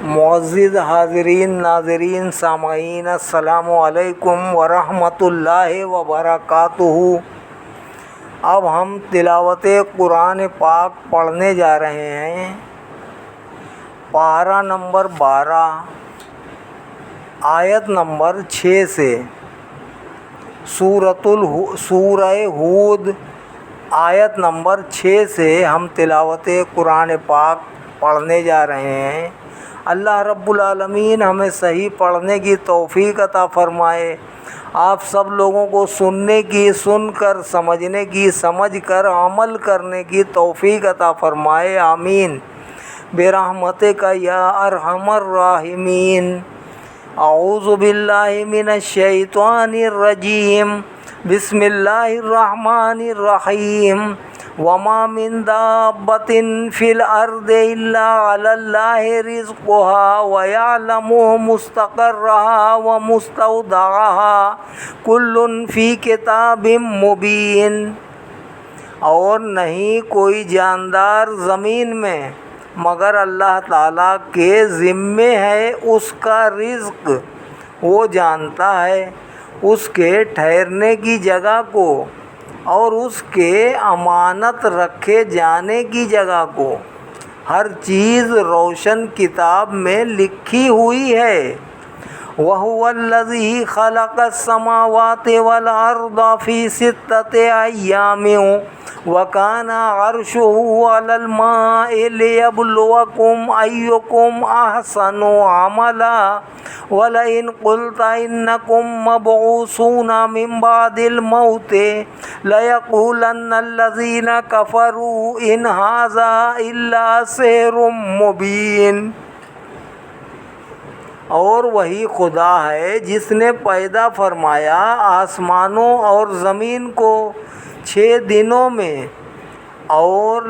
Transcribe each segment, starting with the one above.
معزز حاضرین ناظرین سامعین السلام علیکم ورحمۃ اللہ وبرکاتہ۔ اب ہم تلاوت قرآن پاک پڑھنے جا رہے ہیں۔ پارہ نمبر 12 آیت نمبر 6 سے سورہ ہود آیت نمبر 6 سے ہم تلاوت قرآن پاک پڑھنے جا رہے ہیں۔ اللہ رب العالمین ہمیں صحیح پڑھنے کی توفیق عطا فرمائے، آپ سب لوگوں کو سننے کی، سن کر سمجھنے کی، سمجھ کر عمل کرنے کی توفیق عطا فرمائے، آمین برحمتک یا ارحم الراحمین۔ اعوذ باللہ من الشیطان الرجیم، بسم اللہ الرحمن الرحیم۔ وما من دابۃ فی الارض الا علی اللہ رزقها ویعلم مستقرها ومستودعها کل فی کتاب مبین۔ اور نہیں کوئی جاندار زمین میں مگر اللہ تعالیٰ کے ذمے ہے اس کا رزق، وہ جانتا ہے اس کے ٹھہرنے کی جگہ کو اور اس کے امانت رکھے جانے کی جگہ کو، ہر چیز روشن کتاب میں لکھی ہوئی ہے۔ وَهُوَ الَّذِي خَلَقَ السَّمَاوَاتِ وَالْأَرْضَ فِي سِتَّةِ أَيَّامٍ وَكَانَ عَرْشُهُ عَلَى الْمَاءِ لِيَبْلُوَكُمْ أَيُّكُمْ أَحْسَنُ عَمَلًا وَلَئِنْ قُلْتَ إِنَّكُمْ مَبْعُوثُونَ مِنْ بَعْدِ الْمَوْتِ لَيَقُولَنَّ الَّذِينَ كَفَرُوا إِنْ هَذَا إِلَّا سِحْرٌ مُبِينٌ۔ اور وہی خدا ہے جس نے پیدا فرمایا آسمانوں اور زمین کو 6 دنوں میں، اور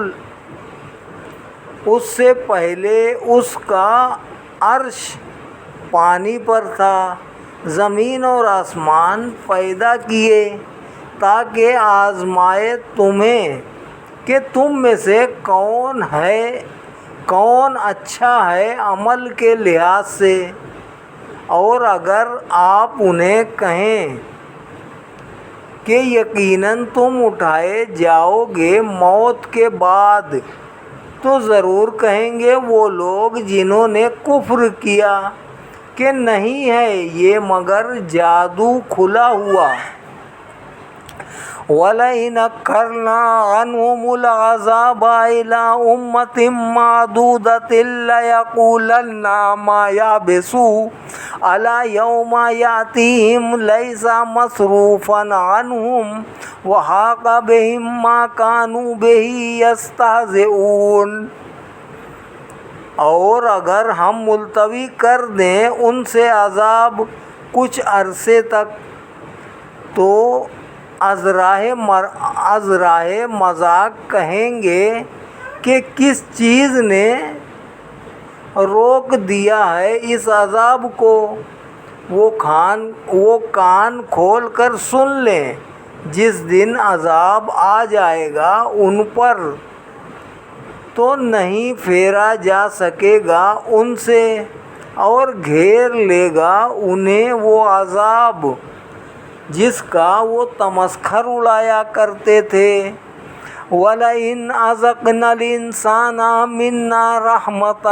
اس سے پہلے اس کا عرش پانی پر تھا۔ زمین اور آسمان پیدا کیے تاکہ آزمائے تمہیں کہ تم میں سے کون اچھا ہے عمل کے لحاظ سے۔ اور اگر آپ انہیں کہیں کہ یقیناً تم اٹھائے جاؤ گے موت کے بعد، تو ضرور کہیں گے وہ لوگ جنہوں نے کفر کیا کہ نہیں ہے یہ مگر جادو کھلا ہوا۔ وَلَئِنْ أَخَّرْنَا عَنْهُمُ الْعَذَابَ إِلَىٰ أُمَّةٍ مَّعْدُودَةٍ لَّيَقُولَنَّ مَا يَحْبِسُهُ عَلَىٰ يَوْمَ يَأْتِيهِمْ لَيْسَ مَصْرُوفًا عَنْهُمْ وَحَاقَ بِهِم مَّا كَانُوا بِهِ يَسْتَهْزِئُونَ۔ اور اگر ہم ملتوی کر دیں ان سے عذاب کچھ عرصے تک، تو از راہ مذاق کہیں گے کہ کس چیز نے روک دیا ہے اس عذاب کو، وہ کان کھول کر سن لیں جس دن عذاب آ جائے گا ان پر، تو نہیں پھیرا جا سکے گا ان سے، اور گھیر لے گا انہیں وہ عذاب جس کا وہ تمسخر اڑایا کرتے تھے۔ وَلَئِنْ أَذَقْنَا الْإِنسَانَ مِنَّا رَحْمَةً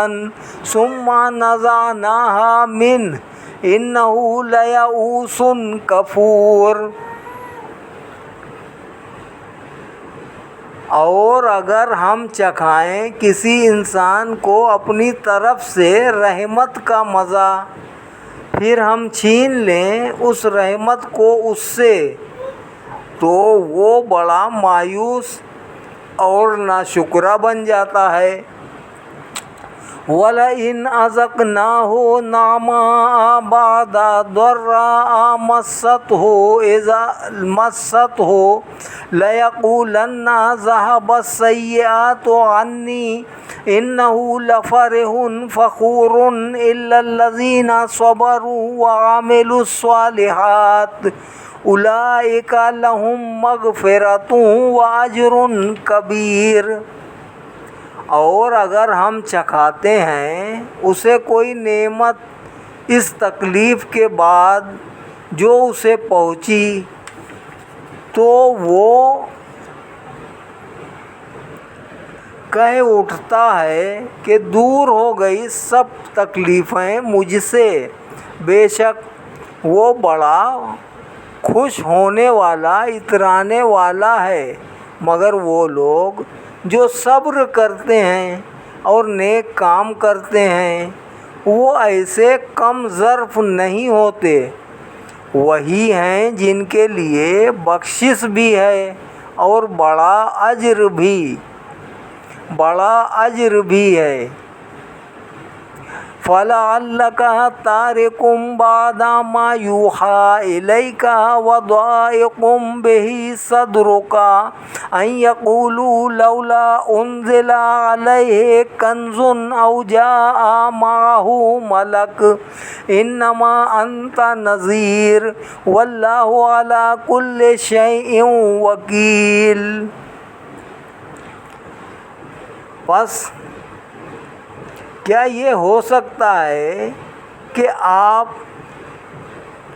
ثُمَّ نَزَعْنَاهَا مِنْهُ إِنَّهُ لَيَئُوسٌ کفور۔ اور اگر ہم چکھائیں کسی انسان کو اپنی طرف سے رحمت کا مزہ، پھر ہم چھین لیں اس رحمت کو اس سے، تو وہ بڑا مایوس اور ناشکرا بن جاتا ہے۔ وَلَئِنْ أَذَقْنَاهُ نَعْمَاءَ بَعْدَ ضَرَّاءَ مَسَّتْهُ لَيَقُولَنَّ ذَهَبَ السَّيِّئَاتُ عَنِّي إِنَّهُ لَفَرِحٌ فَخُورٌ إِلَّا الَّذِينَ صَبَرُوا وَعَمِلُوا الصَّالِحَاتِ أُولَٰئِكَ لَهُم مَّغْفِرَةٌ وَأَجْرٌ كَبِيرٌ۔ اور اگر ہم چکھاتے ہیں اسے کوئی نعمت اس تکلیف کے بعد جو اسے پہنچی تو وہ کہہ اٹھتا ہے کہ دور ہو گئی سب تکلیفیں مجھ سے، بے شک وہ بڑا خوش ہونے والا اترانے والا ہے۔ مگر وہ لوگ جو صبر کرتے ہیں اور نیک کام کرتے ہیں وہ ایسے کم ظرف نہیں ہوتے، وہی ہیں جن کے لیے بخشش بھی ہے اور بڑا اجر بھی ہے۔ فَلَعَلَّكَ تَارِكٌ بَعْضَ مَا يُوحَىٰ إِلَيْكَ وَضَائِقٌ بِهِ صَدْرُكَ أَن يَقُولُوا لَوْلَا أُنزِلَ عَلَيْهِ كَنزٌ أَوْ جَاءَ مَعَهُ مَلَكٌ إِنَّمَا أَنتَ نَذِيرٌ وَاللَّهُ عَلَىٰ كُلِّ شَيْءٍ وَكِیلٌ۔ بس کیا یہ ہو سکتا ہے کہ آپ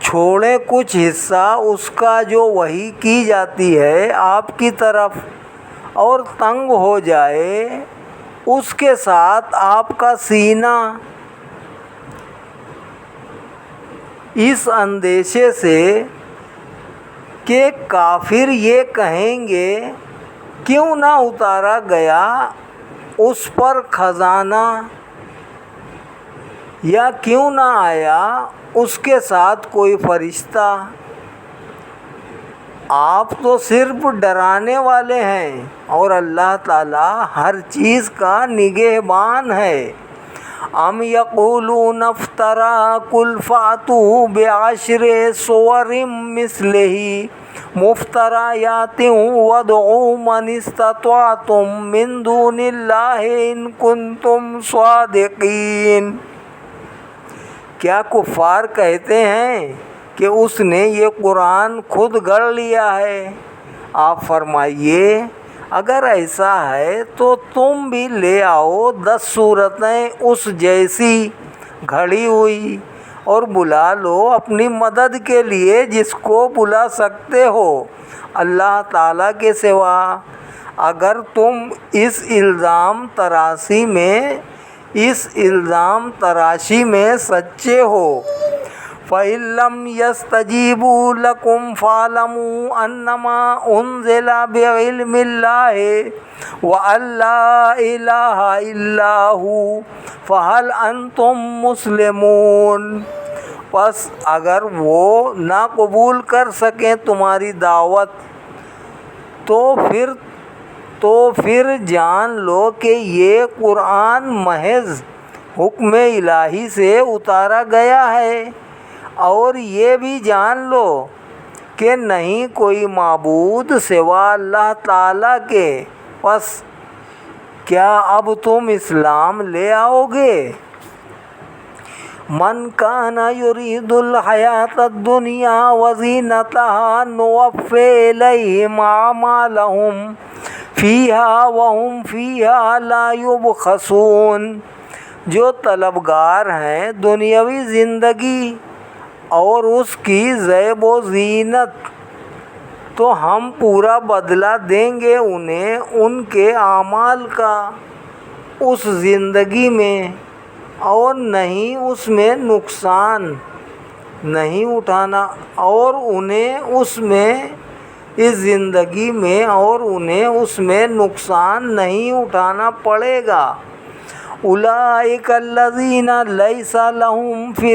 چھوڑیں کچھ حصہ اس کا جو وحی کی جاتی ہے آپ کی طرف، اور تنگ ہو جائے اس کے ساتھ آپ کا سینہ اس اندیشے سے کہ کافر یہ کہیں گے کیوں نہ اتارا گیا اس پر خزانہ، یا کیوں نہ آیا اس کے ساتھ کوئی فرشتہ۔ آپ تو صرف ڈرانے والے ہیں اور اللہ تعالیٰ ہر چیز کا نگہبان ہے۔ ام یقولون افترا قل فاتوا بعشر سور مثلہ مفتریات وادعوا من استطعتم من دون اللہ ان کنتم صادقین۔ کیا کفار کہتے ہیں کہ اس نے یہ قرآن خود گڑھ لیا ہے؟ آپ فرمائیے اگر ایسا ہے تو تم بھی لے آؤ 10 صورتیں اس جیسی گھڑی ہوئی اور بلا لو اپنی مدد کے لیے جس کو بلا سکتے ہو اللہ تعالیٰ کے سوا، اگر تم اس الزام تراشی میں سچے ہو۔ فَإِن لَّمْ يَسْتَجِيبُوا لَكُمْ فَاعْلَمُوا أَنَّمَا أُنزِلَ بِعِلْمِ اللَّهِ وَأَن لَّا إِلَٰهَ إِلَّا هُوَ فَهَلْ أَنتُم مُّسْلِمُونَ۔ پس اگر وہ نہ قبول کر سکیں تمہاری دعوت تو پھر جان لو کہ یہ قرآن محض حکم الہی سے اتارا گیا ہے، اور یہ بھی جان لو کہ نہیں کوئی معبود سوا اللہ تعالیٰ کے۔ پس کیا اب تم اسلام لے آؤ گے؟ من کان یرید الحیاۃ الدنیا وزینتہا نوفی الیہم اعمالہم فیہا وہم فیہا لا یبخسون۔ جو طلبگار ہیں دنیاوی زندگی اور اس کی زیب و زینت، تو ہم پورا بدلہ دیں گے انہیں ان کے اعمال کا اس زندگی میں، اور نہیں اس میں نقصان نہیں اٹھانا، اور انہیں اس میں اس زندگی میں اور انہیں اس میں نقصان نہیں اٹھانا پڑے گا۔ اولئک الذین لیس لہم فی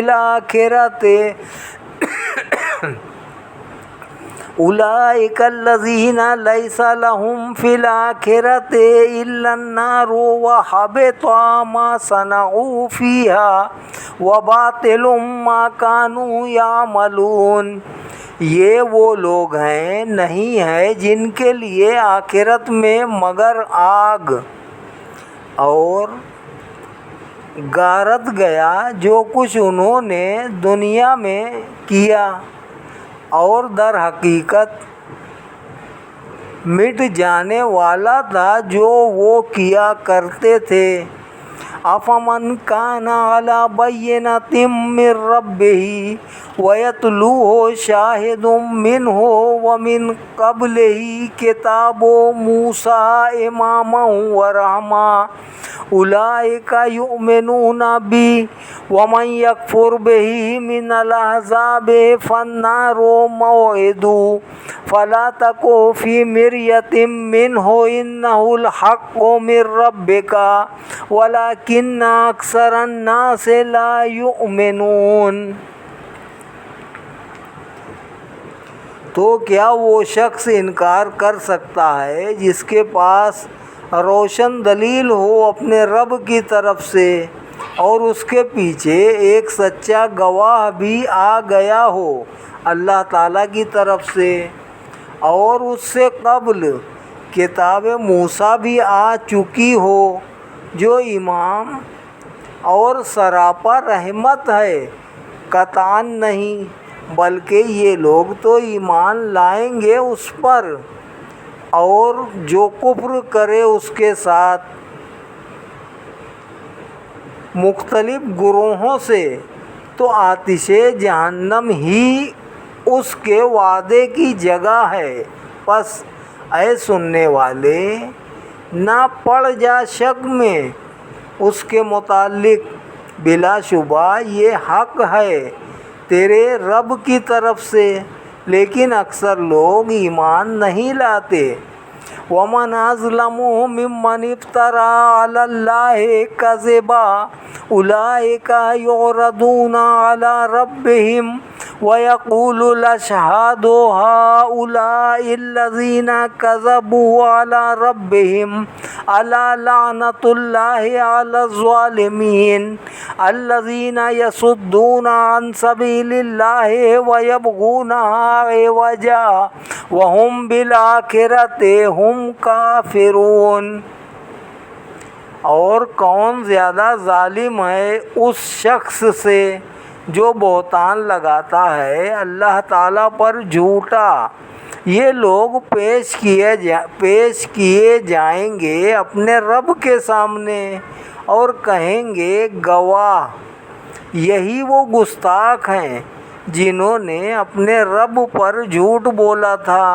الآخرۃ الا النار وحبط ما صنعوا فیہا وباطل ما کانوا یعملون۔ یہ وہ لوگ ہیں نہیں ہے جن کے لیے آخرت میں مگر آگ، اور غارت گیا جو کچھ انہوں نے دنیا میں کیا، اور در حقیقت مٹ جانے والا تھا جو وہ کیا کرتے تھے۔ افمن کان علی بینۃ من ربہ ویتلوہ شاہد منہ ومن قبلہ کتاب موسیٰ اماما ورحمہ اولئک یؤمنون بہ ومن یکفر بہ من الاحزاب فالنار موعدہ فلا تک فی مریۃ منہ انہ الحق من ربک ولکن اکثر الناس لا یؤمنون۔ تو کیا وہ شخص انکار کر سکتا ہے جس کے پاس روشن دلیل ہو اپنے رب کی طرف سے اور اس کے پیچھے ایک سچا گواہ بھی آ گیا ہو اللہ تعالیٰ کی طرف سے، اور اس سے قبل کتاب موسیٰ بھی آ چکی ہو جو امام اور سراپا رحمت ہے؟ قطعاً نہیں، بلکہ یہ لوگ تو ایمان لائیں گے اس پر، اور جو کفر کرے اس کے ساتھ مختلف گروہوں سے تو آتش جہنم ہی اس کے وعدے کی جگہ ہے۔ پس اے سننے والے، نہ پڑ جا شک میں اس کے متعلق، بلا شبہ یہ حق ہے تیرے رب کی طرف سے، لیکن اکثر لوگ ایمان نہیں لاتے۔ وَمَنْ أَظْلَمُ مِمَّنِ افْتَرَىٰ عَلَى اللَّهِ كَذِبًا أُولَٰئِكَ يُعْرَضُونَ عَلَىٰ رَبِّهِمْ وَيَقُولُ الْأَشْهَادُ هَٰؤُلَاءِ الَّذِينَ كَذَبُوا عَلَىٰ رَبِّهِمْ أَلَا لَعْنَةُ اللَّهِ عَلَى الظَّالِمِينَ الَّذِينَ يَصُدُّونَ عَن سَبِيلِ اللَّهِ وَيَبْغُونَهَا عِوَجًا وَهُمْ بِالْآخِرَةِ هُمْ کافرون۔ اور کون زیادہ ظالم ہے اس شخص سے جو بہتان لگاتا ہے اللہ تعالیٰ پر جھوٹا۔ یہ لوگ پیش کیے جائیں گے اپنے رب کے سامنے اور کہیں گے گواہ، یہی وہ گستاخ ہیں جنہوں نے اپنے رب پر جھوٹ بولا تھا۔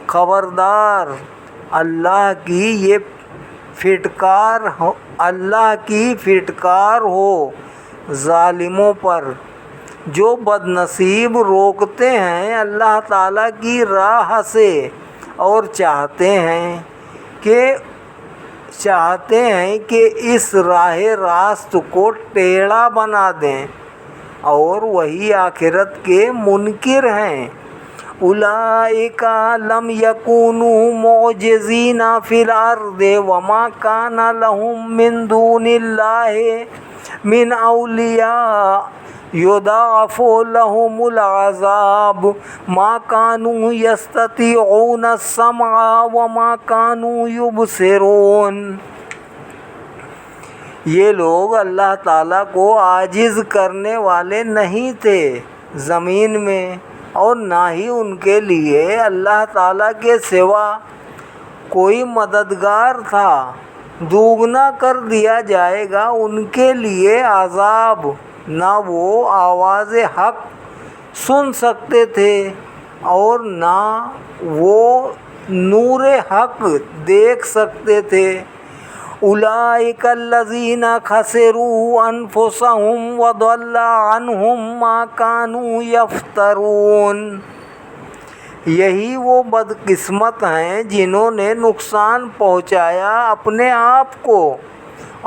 خبردار، اللہ کی پھٹکار ہو ظالموں پر جو بد نصیب روکتے ہیں اللہ تعالیٰ کی راہ سے اور چاہتے ہیں کہ اس راہ راست کو ٹیڑھا بنا دیں، اور وہی آخرت کے منکر ہیں۔ اولئک لم یکونوا معجزین فی الارض وما کان لهم من دون اللہ من اولیاء یضاعف لهم العذاب ما كانوا یستطیعون السمع وما كانوا یبصرون۔ یہ لوگ اللہ تعالیٰ کو عاجز کرنے والے نہیں تھے زمین میں، اور نہ ہی ان کے لیے اللہ تعالیٰ کے سوا کوئی مددگار تھا۔ دوگنا کر دیا جائے گا ان کے لیے عذاب، نہ وہ آواز حق سن سکتے تھے اور نہ وہ نور حق دیکھ سکتے تھے۔ اولئک الذین خسروا انفسهم وضل عنهم ما كانوا یفترون۔ یہی وہ بدقسمت ہیں جنہوں نے نقصان پہنچایا اپنے آپ کو،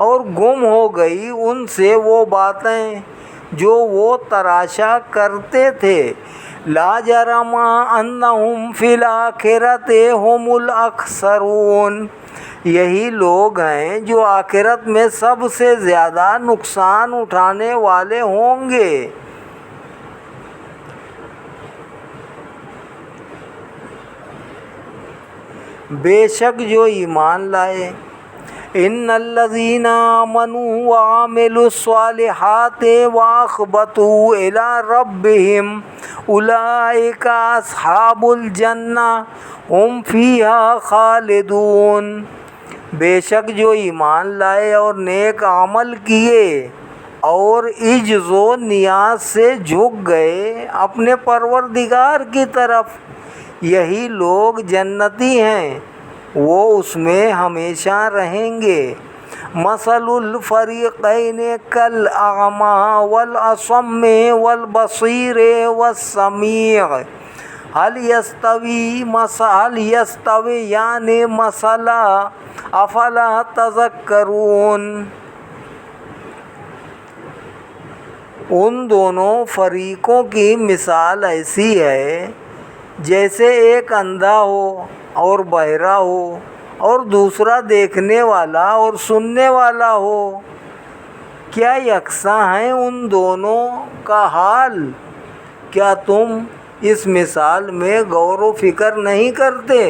اور گم ہو گئی ان سے وہ باتیں جو وہ تراشا کرتے تھے۔ لا جرم انہم فی الآخرۃ ھم الاخسرون۔ یہی لوگ ہیں جو آخرت میں سب سے زیادہ نقصان اٹھانے والے ہوں گے۔ بے شک جو ایمان لائے ان الذین آمنوا وعملوا الصالحات واخبتوا الی ربہم اولئک اصحاب الجنہ ہم فیہا خالدون۔ بے شک جو ایمان لائے اور نیک عمل کیے اور عجز و نیاز سے جھک گئے اپنے پروردگار کی طرف، یہی لوگ جنتی ہیں، وہ اس میں ہمیشہ رہیں گے۔ مثل الفریقین کالاعمی والاصم والبصیر والسمیع هل یستویان مثلا افلا تذکرون۔ ان دونوں فریقوں کی مثال ایسی ہے جیسے ایک اندھا ہو اور بہرا ہو اور دوسرا دیکھنے والا اور سننے والا ہو، کیا یکساں ہیں ان دونوں کا حال؟ کیا تم اس مثال میں غور و فکر نہیں کرتے؟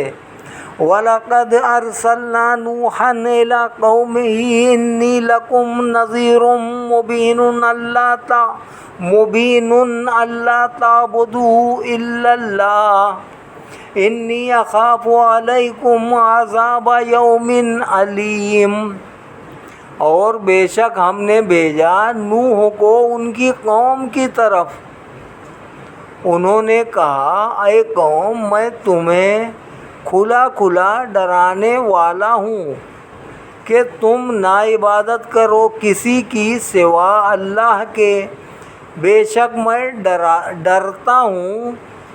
وَلَقَدْ أَرْسَلْنَا نُوحًا إِلَىٰ قَوْمِهِ إِنِّي لَكُمْ نَذِيرٌ مُبِينٌ أَلَّا تَعْبُدُوا إِلَّا اللَّهَ إِنِّي أَخَافُ عَلَيْكُمْ عَذَابَ يَوْمٍ عَلِيمٍ۔ اور بے شک ہم نے بھیجا نوح کو ان کی قوم کی طرف، انہوں نے کہا اے قوم میں تمہیں کھلا کھلا ڈرانے والا ہوں کہ تم نا عبادت کرو کسی کی سوا اللہ کے، بے شک میں ڈرتا ہوں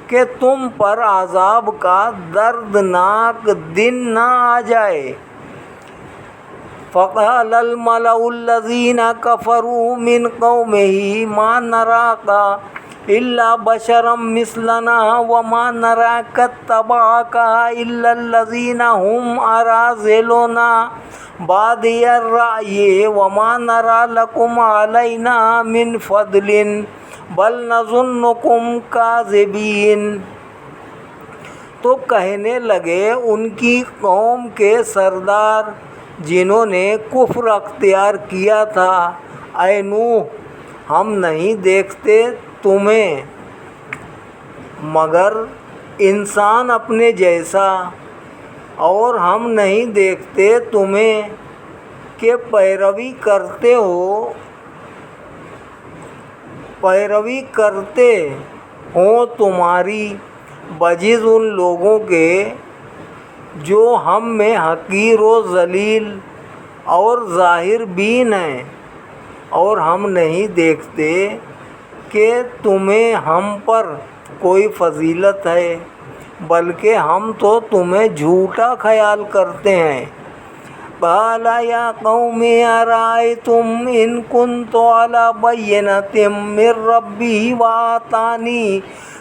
کہ تم پر عذاب کا دردناک دن نہ آ جائے۔ فقال الملأ الذین کفروا من قومه ما نراک الا بشرا مثلنا وما نراک اتبعک الا الذین هم اراذلنا بادی الرأی وما نرى لكم علینا من فضل بل نظنکم کاذبین۔ تو کہنے لگے ان کی قوم کے سردار جنہوں نے کفر اختیار کیا تھا، اے نوح ہم نہیں دیکھتے تمہیں مگر انسان اپنے جیسا، اور ہم نہیں دیکھتے تمہیں کہ پیروی کرتے ہوں تمہاری بجز ان لوگوں کے جو ہم میں حقیر و ذلیل اور ظاہر بین ہیں، اور ہم نہیں دیکھتے کہ تمہیں ہم پر کوئی فضیلت ہے، بلکہ ہم تو تمہیں جھوٹا خیال کرتے ہیں۔ قال یا قوم ارأیتم ان کنت علی بینۃ من ربی وآتانی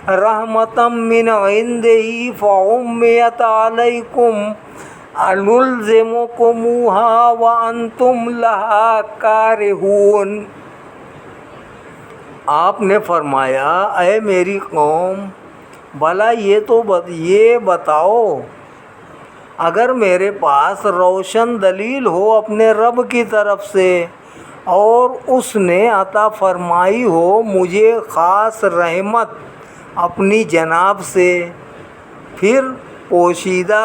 رحمۃ من عنده فعمیت علیکم انلزمکموها وانتم لها کارہون۔ آپ نے فرمایا اے میری قوم بھلا یہ بتاؤ، اگر میرے پاس روشن دلیل ہو اپنے رب کی طرف سے اور اس نے عطا فرمائی ہو مجھے خاص رحمت اپنی جناب سے، پھر پوشیدہ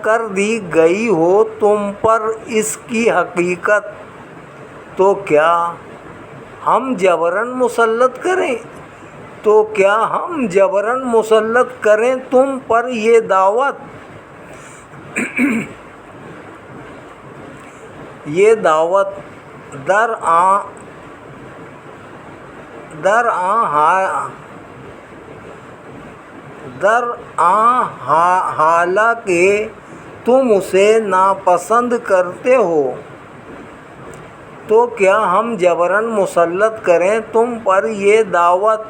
کر دی گئی ہو تم پر اس کی حقیقت، تو کیا ہم جبراً مسلط کریں تم پر یہ دعوت؟ یہ دعوت حالانکہ تم اسے ناپسند کرتے ہو، تو کیا ہم جبراً مسلط کریں تم پر یہ دعوت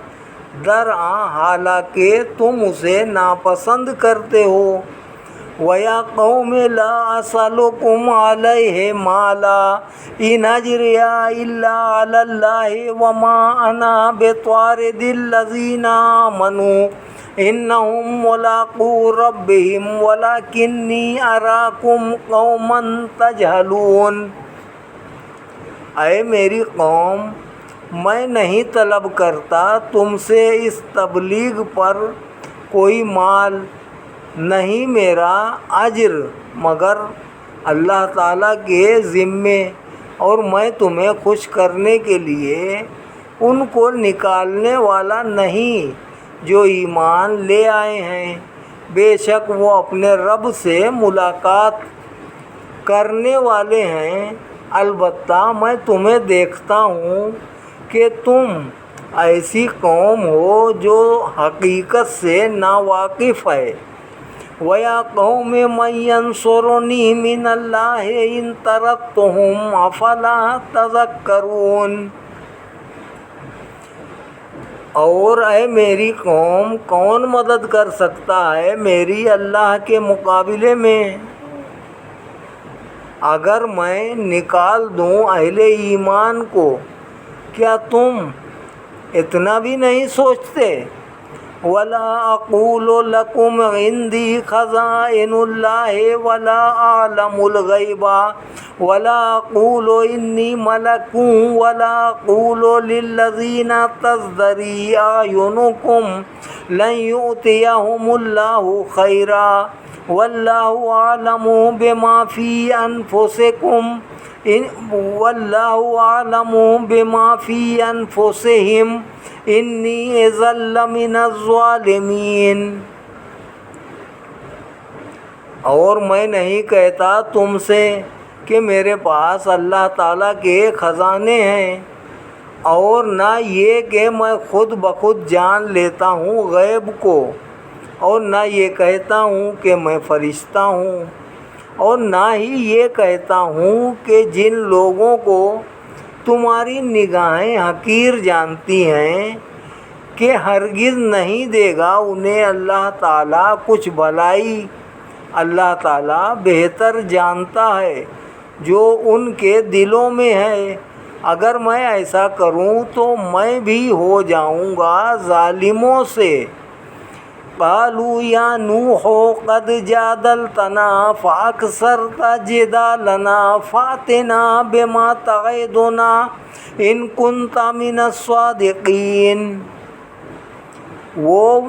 حالانکہ تم اسے ناپسند کرتے ہو؟ وَيَا قَوْمِ لَا أَسْأَلُكُمْ عَلَيْهِ مَالًا إِنْ أَجْرِيَ إِلَّا عَلَى اللَّهِ وَمَا أَنَا بِطَارِدِ الَّذِينَ آمَنُوا انہم ملاقو ربہم ولکنی اراکم قوما تجہلون۔ اے میری قوم، میں نہیں طلب کرتا تم سے اس تبلیغ پر کوئی مال، نہیں میرا اجر مگر اللہ تعالیٰ کے ذمے، اور میں تمہیں خوش کرنے کے لیے ان کو نکالنے والا نہیں جو ایمان لے آئے ہیں۔ بے شک وہ اپنے رب سے ملاقات کرنے والے ہیں، البتہ میں تمہیں دیکھتا ہوں کہ تم ایسی قوم ہو جو حقیقت سے ناواقف ہے۔ وَيَا قَوْمِ مَن يَنصُرُنِي مِنَ اللَّهِ إِن طَرَدتُّهُمْ أَفَلَا تَذَكَّرُونَ۔ اور اے میری قوم، کون مدد کر سکتا ہے میری اللہ کے مقابلے میں؟ اگر میں نکال دوں اہل ایمان کو، کیا تم اتنا بھی نہیں سوچتے؟ وَلَا أَقُولُ لَكُمْ عِندِي خَزَائِنُ اللَّهِ وَلَا أَعْلَمُ الْغَيْبَ وَلَا أَقُولُ إِنِّي مَلَكٌ وَلَا أَقُولُ لِلَّذِينَ تَزْدَرِي أَعْيُنُكُمْ لَن يُؤْتِيَهُمُ اللَّهُ خَيْرًا وَاللَّهُ أَعْلَمُ بِمَا فِي أَنفُسِكُمْ وَاللَّهُ أَعْلَمُ بِمَا فِي أَنفُسِهِمْ انی اذا لمن الظالمین۔ اور میں نہیں کہتا تم سے کہ میرے پاس اللہ تعالیٰ کے خزانے ہیں، اور نہ یہ کہ میں خود بخود جان لیتا ہوں غیب کو، اور نہ یہ کہتا ہوں کہ میں فرشتہ ہوں، اور نہ ہی یہ کہتا ہوں کہ جن لوگوں کو تمہاری نگاہیں حقیر جانتی ہیں کہ ہرگز نہیں دے گا انہیں اللہ تعالیٰ کچھ بھلائی۔ اللہ تعالیٰ بہتر جانتا ہے جو ان کے دلوں میں ہے۔ اگر میں ایسا کروں تو میں بھی ہو جاؤں گا ظالموں سے۔ قالوا یا نوح قد جادلتنا فاکثرت جدالنا فاتنا بما تعدنا ان کنت من الصادقین۔ وہ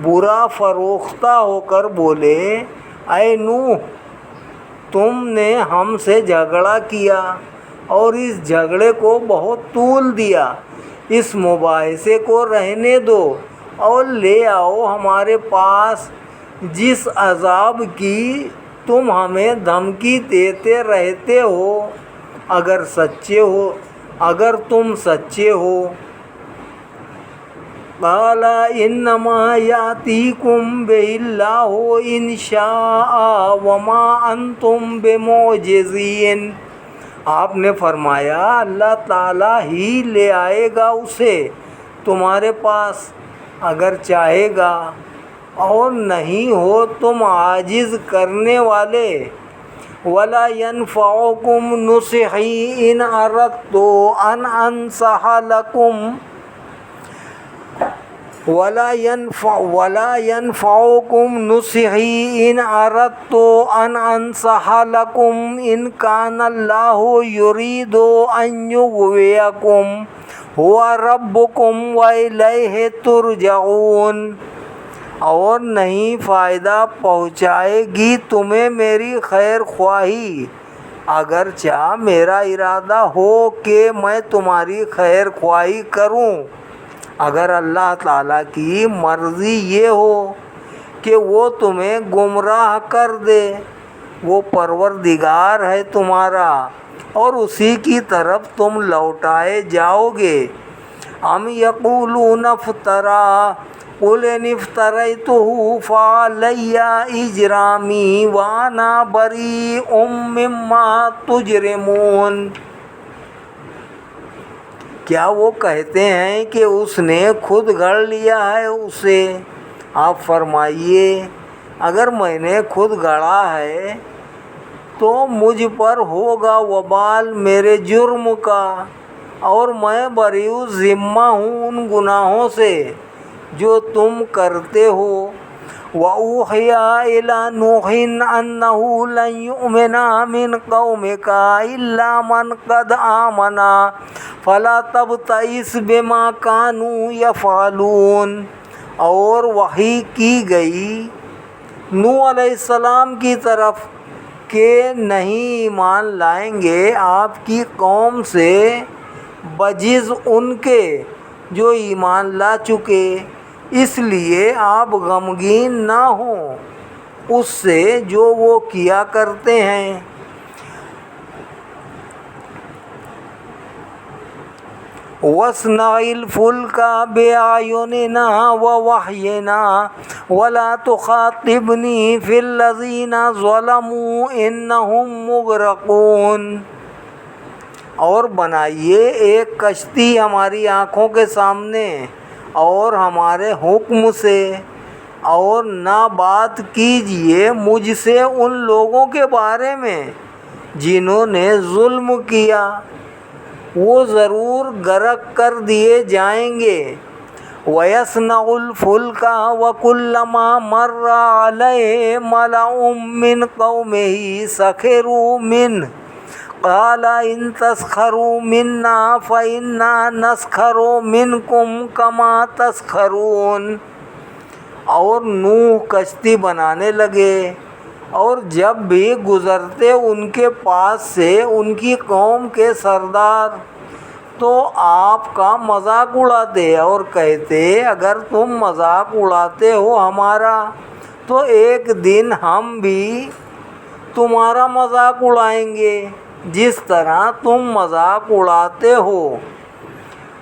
برا فروختہ ہو کر بولے، اے نوح، تم نے ہم سے جھگڑا کیا اور اس جھگڑے کو بہت طول دیا، اس مباحثے کو رہنے دو اور لے آؤ ہمارے پاس جس عذاب کی تم ہمیں دھمکی دیتے رہتے ہو، اگر تم سچے ہو۔ قال انما یاتیکم بہ اللہ ان شاء وما انتم بمعجزین۔ آپ نے فرمایا اللہ تعالیٰ ہی لے آئے گا اسے تمہارے پاس اگر چاہے گا، اور نہیں ہو تم عاجز کرنے والے۔ وَلَا يَنفَعُكُمْ نُصِحِي إِنْ أَرَدتُّ أَنْ أَنْصَحَ لَكُمْ وَلَا يَنفَعُكُمْ نُصِحِي إِنْ أَرَدتُّ أَنْ أَنْصَحَ لَكُمْ إِنْ كَانَ اللَّهُ يُرِيدُ أَنْ يُغْوِيَكُمْ هُوَ رَبُّكُمْ وَإِلَيْهِ تُرْجَعُونَ۔ اور نہیں فائدہ پہنچائے گی تمہیں میری خیر خواہی، اگرچہ میرا ارادہ ہو کہ میں تمہاری خیر خواہی کروں، اگر اللہ تعالیٰ کی مرضی یہ ہو کہ وہ تمہیں گمراہ کر دے۔ وہ پروردگار ہے تمہارا اور اسی کی طرف تم لوٹائے جاؤ گے۔ ام یقولون افترا قل ان افتریتہ فعلی اجرامی وانا بریء مما تجرمون۔ کیا وہ کہتے ہیں کہ اس نے خود گھڑ لیا ہے اسے؟ آپ فرمائیے اگر میں نے خود گھڑا ہے تو مجھ پر ہوگا وبال میرے جرم کا، اور میں بریء ذمہ ہوں ان گناہوں سے جو تم کرتے ہو۔ وَأُوحِيَ إِلَىٰ نُوحٍ أَنَّهُ لَن يُؤْمِنَ مِن قَوْمِكَ إِلَّا مَن قَدْ آمَنَ فَلَا تَبْتَئِسْ بِمَا كَانُوا يَفْعَلُونَ۔ اور وحی کی گئی نوح علیہ السلام کی طرف کہ نہیں ایمان لائیں گے آپ کی قوم سے بجز ان کے جو ایمان لا چکے، اس لیے آپ غمگین نہ ہوں اس سے جو وہ کیا کرتے ہیں۔ وَاصْنَعِ الْفُلْكَ بِأَعْيُنِنَا وَوَحْيِنَا وَلَا تُخَاطِبْنِي فِي الَّذِينَ ظَلَمُوا إِنَّهُمْ مُغْرَقُونَ۔ اور بنائیے ایک کشتی ہماری آنکھوں کے سامنے اور ہمارے حکم سے، اور نہ بات کیجیے مجھ سے ان لوگوں کے بارے میں جنہوں نے ظلم کیا، وہ ضرور غرق کر دیے جائیں گے۔ وَيَصْنَعُ الْفُلْكَ وَكُلَّمَا مَرَّ عَلَيْهِ مَلَأٌ مِّن قَوْمِهِ سَخِرُوا مِنْهُ قَالَ إِن تَسْخَرُوا مِنَّا فَإِنَّا نَسْخَرُ مِنْكُمْ كَمَا تَسْخَرُونَ۔ اور نوح کشتی بنانے لگے، اور جب بھی گزرتے ان کے پاس سے ان کی قوم کے سردار تو آپ کا مذاق اڑاتے اور کہتے اگر تم مذاق اڑاتے ہو ہمارا تو ایک دن ہم بھی تمہارا مذاق اڑائیں گے جس طرح تم مذاق اڑاتے ہو۔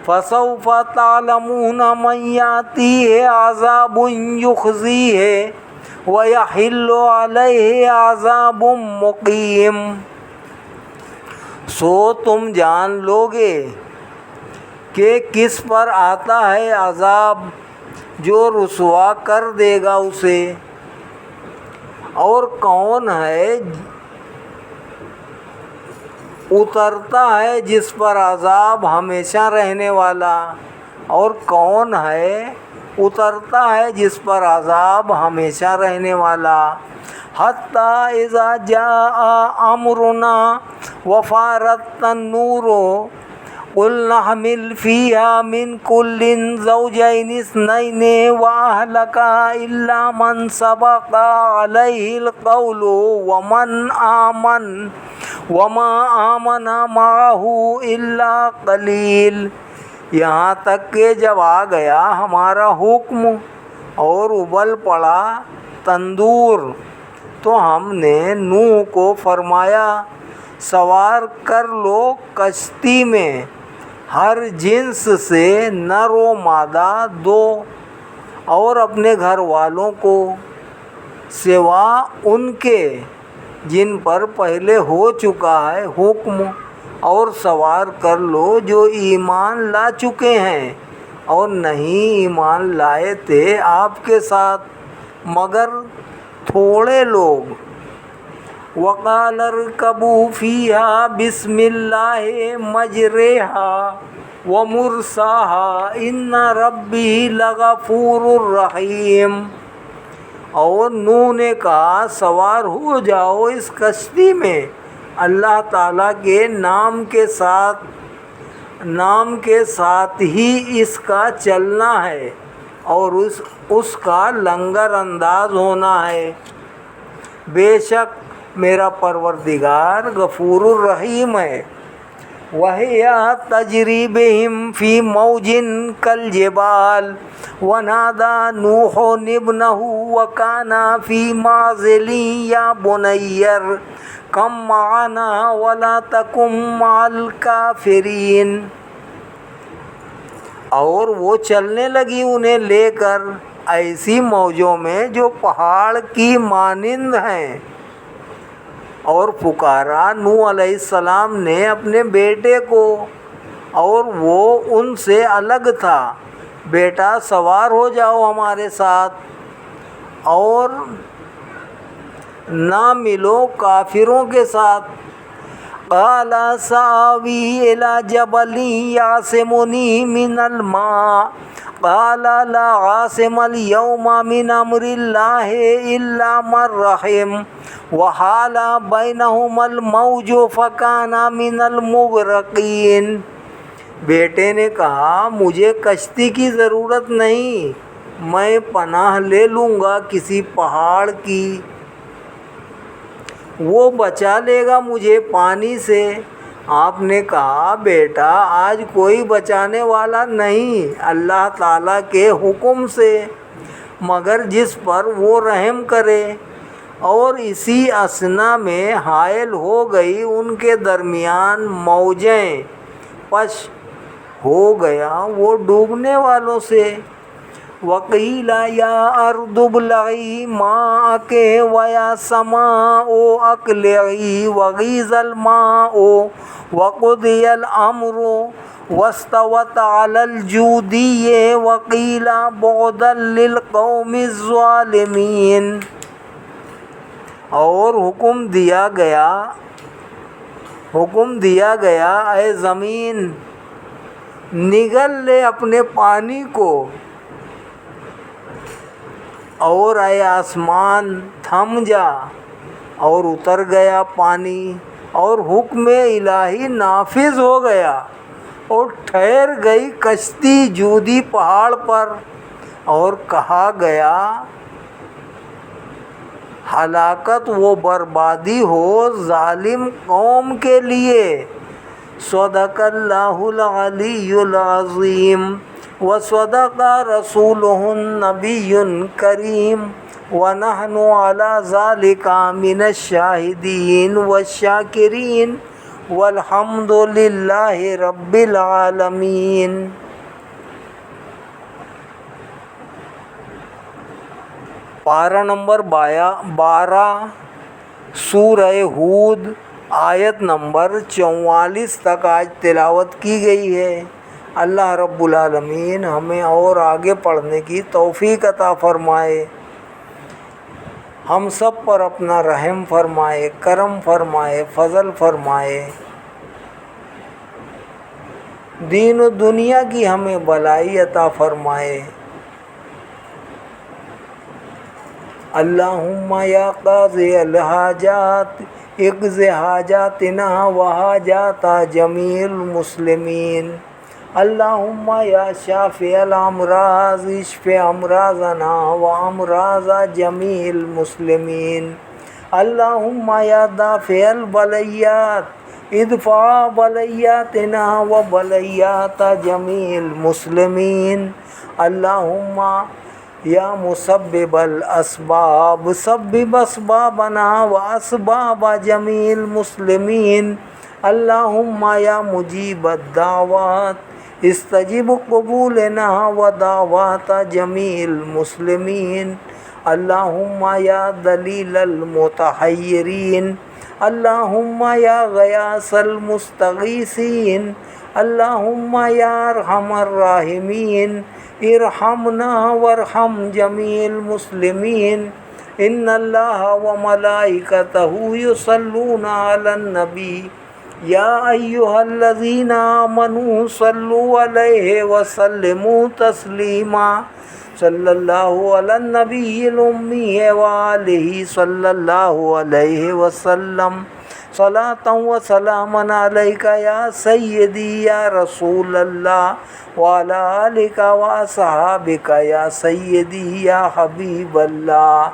فَسَوْفَ تَعْلَمُونَ مَن يَأْتِيهِ عَذَابٌ يُخْزِيهِ وَيَحِلُّ عَلَيْهِ عَذَابٌ مُقِيمٌ۔ سو تم جان لوگے کہ کس پر آتا ہے عذاب جو رسوا کر دے گا اسے، اور کون ہے اترتا ہے جس پر عذاب ہمیشہ رہنے والا، اور کون ہے اترتا ہے جس پر عذاب ہمیشہ رہنے والا۔ حَتَّىٰ إِذَا جَاءَ أَمْرُنَا وَفَارَتِ النُّورُ قُلْ نَحْمِلُ فِيهَا مِن كُلٍّ زَوْجَيْنِ اثْنَيْنِ وَأَهْلَكَ إِلَّا مَن سَبَقَ عَلَيْهِ الْقَوْلُ وَمَنْ آمَنَ وَمَا آمَنَ مَعَهُ إِلَّا قَلِيلٌ۔ یہاں تک کہ جب آ گیا ہمارا حکم اور ابل پڑا تندور تو ہم نے نوح کو فرمایا سوار کر لو کشتی میں ہر جنس سے نر و مادہ دو، اور اپنے گھر والوں کو سوا ان کے جن پر پہلے ہو چکا ہے حکم، اور سوار کر لو جو ایمان لا چکے ہیں اور نہیں ایمان لائے تھے آپ کے ساتھ مگر تھوڑے لوگ۔ وَقَالَ ارْكَبُوا فِيهَا بِسْمِ اللَّهِ مَجْرَاهَا وَمُرْسَاهَا إِنَّ رَبِّي لَغَفُورٌ رَحِيمٌ۔ اور نوح نے کہا سوار ہو جاؤ اس کشتی میں اللہ تعالیٰ کے نام کے ساتھ ہی اس کا چلنا ہے اور اس کا لنگر انداز ہونا ہے، بے شک میرا پروردگار غفور الرحیم ہے۔ وَهِيَ تَجْرِي بِهِمْ فِي مَوْجٍ كَالْجِبَالِ وَنَادَىٰ نُوحٌ ابْنَهُ وَكَانَ فِي مَعْزِلٍ يَا بُنَيَّ ارْكَب مَّعَنَا وَلَا تَكُن مَّعَ الْكَافِرِينَ۔ اور وہ چلنے لگی انہیں لے کر ایسی موجوں میں جو پہاڑ کی مانند ہیں، اور پکارا نوح علیہ السلام نے اپنے بیٹے کو اور وہ ان سے الگ تھا، بیٹا سوار ہو جاؤ ہمارے ساتھ اور نہ ملو کافروں کے ساتھ۔ قال سآوی الی جبل یعصمنی من الماء قال لا عاصم اليوم من امر اللہ الا من رحم وحال بینہما الموج فکان من المغرقین۔ بیٹے نے کہا مجھے کشتی کی ضرورت نہیں، میں پناہ لے لوں گا کسی پہاڑ کی، وہ بچا لے گا مجھے پانی سے۔ آپ نے کہا بیٹا آج کوئی بچانے والا نہیں اللہ تعالیٰ کے حکم سے مگر جس پر وہ رحم کرے۔ اور اسی اثنا میں حائل ہو گئی ان کے درمیان موجیں، پس ہو گیا وہ ڈوبنے والوں سے۔ وقیل یا ارض ابلعی ماءک ویا سماء اقلعی وغیض الماء وقضی الامر واستوت علی الجودی وقیل بعدا للقوم الظالمین۔ اور حکم دیا گیا اے زمین نگل لے اپنے پانی کو، اور اے آسمان تھم جا، اور اتر گیا پانی، اور حکم الہی نافذ ہو گیا، اور ٹھہر گئی کشتی جودی پہاڑ پر۔ اور کہا گیا ہلاکت و بربادی ہو ظالم قوم کے لیے۔ صدق اللہ العلی العظیم وصدق رسولہ النبی الکریم ونحن علی ذلک من الشاہدین والشاکرین والحمد للہ رب العالمین۔ پارہ نمبر 12 سورہ ہود آیت نمبر 44 تک آج تلاوت کی گئی ہے۔ اللہ رب العالمین ہمیں اور آگے پڑھنے کی توفیق عطا فرمائے، ہم سب پر اپنا رحم فرمائے، کرم فرمائے، فضل فرمائے، دین و دنیا کی ہمیں بھلائی عطا فرمائے۔ اللہم یا قاضی الحاجات اقض حاجاتنا و حاجات جمیع المسلمین۔ اللہم یا شافی الامراض اشف امراضنا و امراض جمیع المسلمین۔ اللہم یا دافع البلیات ادفع بلیاتنا و بلیات جمیع المسلمین۔ اللہم یا مسبب الاسباب سبب اسبابنا و اسباب جمیع المسلمین۔ اللہم یا مجیب الدعوات استجب قبولنا و دعوات جمیع المسلمین۔ اللہم یا دلیل المتحیرین، اللہم یا غیاث المستغیثین، اللہم یا ارحم الراحمین ارحمنا وارحم جمیع المسلمین۔ ان اللہ و ملائکتہ یصلون علی النبی یا ایہا الذین آمنوا صلوا علیہ وسلموا تسلیما۔ صلی اللہ علی النبی الامی وآلہ صلی اللہ علیہ وسلم۔ صلاۃ و سلاما علیک یا سیدی یا رسول اللہ وعلی آلک و اصحابک یا سیدی یا حبیب اللہ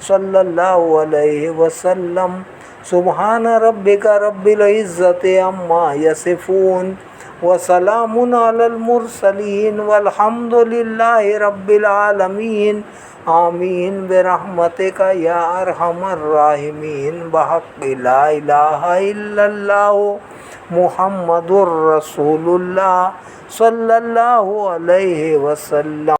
صلی اللہ علیہ وسلم۔ سبحان ربک رب العزت عما یصفون وسلام علی المرسلین والحمد للہ رب العالمین۔ آمین برحمتک یا ارحم الراحمین بحق لا الہ الا اللہ محمد الرسول اللہ صلی اللہ علیہ وسلم۔